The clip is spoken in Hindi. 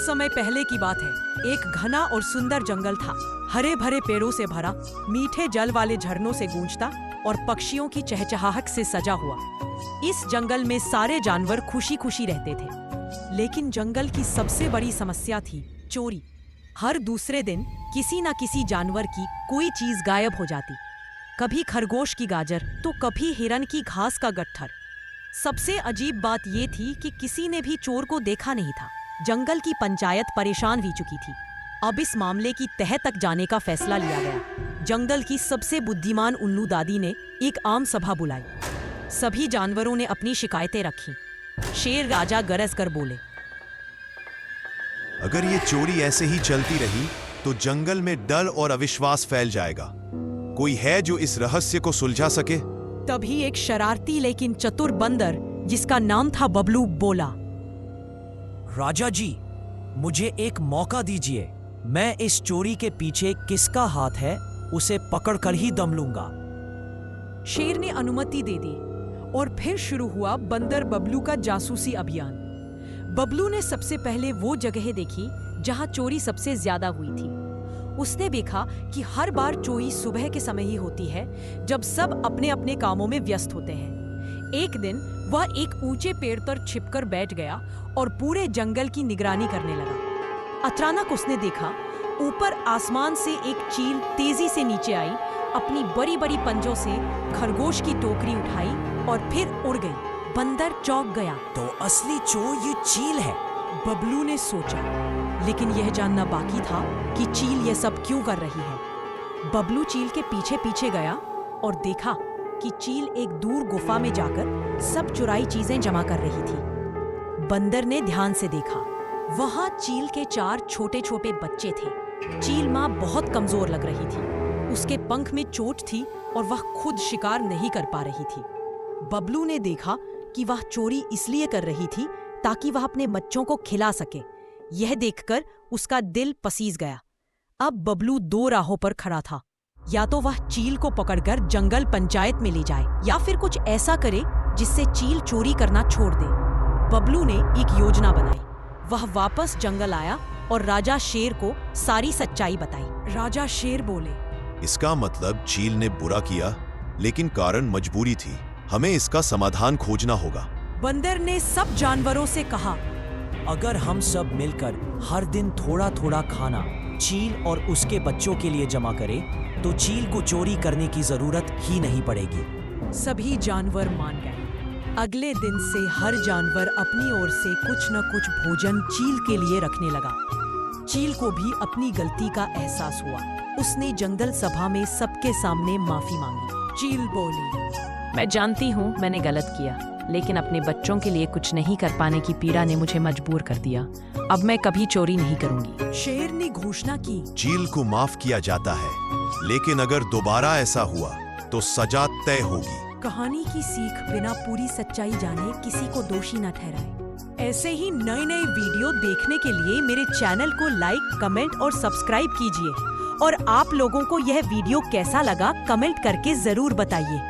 समय पहले की बात है। एक घना और सुंदर जंगल था, हरे भरे पेड़ों से भरा, मीठे जल वाले झरनों से गूंजता और पक्षियों की चहचहाहट से सजा हुआ। इस जंगल में सारे जानवर खुशी खुशी रहते थे। लेकिन जंगल की सबसे बड़ी समस्या थी चोरी। हर दूसरे दिन किसी न किसी जानवर की कोई चीज गायब हो जाती। कभी खरगोश की गाजर तो कभी हिरन की घास का गट्ठर। सबसे अजीब बात ये थी कि किसी ने भी चोर को देखा नहीं था। जंगल की पंचायत परेशान भी चुकी थी। अब इस मामले की तह तक जाने का फैसला लिया गया। जंगल की सबसे बुद्धिमान उल्लू दादी ने एक आम सभा बुलाई। सभी जानवरों ने अपनी शिकायतें रखी। शेर राजा गरज कर बोले, अगर ये चोरी ऐसे ही चलती रही तो जंगल में डर और अविश्वास फैल जाएगा। कोई है जो इस रहस्य को सुलझा सके? तभी एक शरारती लेकिन चतुर बंदर जिसका नाम था बबलू बोला, राजा जी, मुझे एक मौका दीजिए। मैं इस चोरी के पीछे किसका हाथ है उसे पकड़कर ही दम लूंगा। शेर ने अनुमति दे दी और फिर शुरू हुआ बंदर बबलू का जासूसी अभियान। बबलू ने सबसे पहले वो जगह देखी जहां चोरी सबसे ज्यादा हुई थी। उसने देखा कि हर बार चोरी सुबह के समय ही होती है, जब सब अपने अपने कामों में व्यस्त होते हैं। एक दिन वह एक ऊंचे पेड़ पर छिपकर बैठ गया और पूरे जंगल की निगरानी करने लगा। अचानक उसने देखा ऊपर आसमान से एक चील तेजी से नीचे आई, अपनी बड़ी बड़ी पंजों से खरगोश की टोकरी उठाई और फिर उड़ गई। बंदर चौंक गया। तो असली चोर ये चील है, बबलू ने सोचा, लेकिन यह जानना बाकी था कि चील यह सब क्यों कर रही है। बबलू चील के पीछे पीछे गया और देखा कि चील एक दूर गुफा में जाकर सब चुराई चीजें जमा कर रही थी। बंदर ने ध्यान से देखा, वहां चील के 4 छोटे छोटे बच्चे थे। चील माँ बहुत कमजोर लग रही थी। उसके पंख में चोट थी और वह खुद शिकार नहीं कर पा रही थी। बबलू ने देखा कि वह चोरी इसलिए कर रही थी ताकि वह अपने बच्चों को खिला सके। यह देखकर उसका दिल पसीज गया। अब बबलू 2 राहों पर खड़ा था। या तो वह चील को पकड़कर जंगल पंचायत में ले जाए या फिर कुछ ऐसा करे जिससे चील चोरी करना छोड़ दे। बबलू ने एक योजना बनाई। वह वापस जंगल आया और राजा शेर को सारी सच्चाई बताई। राजा शेर बोले, इसका मतलब चील ने बुरा किया, लेकिन कारण मजबूरी थी। हमें इसका समाधान खोजना होगा। बंदर ने सब जानवरों से कहा, अगर हम सब मिलकर हर दिन थोड़ा थोड़ा खाना चील और उसके बच्चों के लिए जमा करें तो चील को चोरी करने की जरूरत ही नहीं पड़ेगी। सभी जानवर मान गए। अगले दिन से हर जानवर अपनी ओर से कुछ न कुछ भोजन चील के लिए रखने लगा। चील को भी अपनी गलती का एहसास हुआ। उसने जंगल सभा में सबके सामने माफी मांगी। चील बोली, मैं जानती हूँ मैंने गलत किया, लेकिन अपने बच्चों के लिए कुछ नहीं कर पाने की पीड़ा ने मुझे मजबूर कर दिया। अब मैं कभी चोरी नहीं करूंगी। शेर ने घोषणा की, चील को माफ किया जाता है, लेकिन अगर दोबारा ऐसा हुआ तो सजा तय होगी। कहानी की सीख बिना पूरी सच्चाई जाने किसी को दोषी न ठहराए। ऐसे ही नए नए वीडियो देखने के लिए मेरे चैनल को लाइक, कमेंट और सब्सक्राइब कीजिए। और आप लोगों को यह वीडियो कैसा लगा कमेंट करके जरूर बताइए।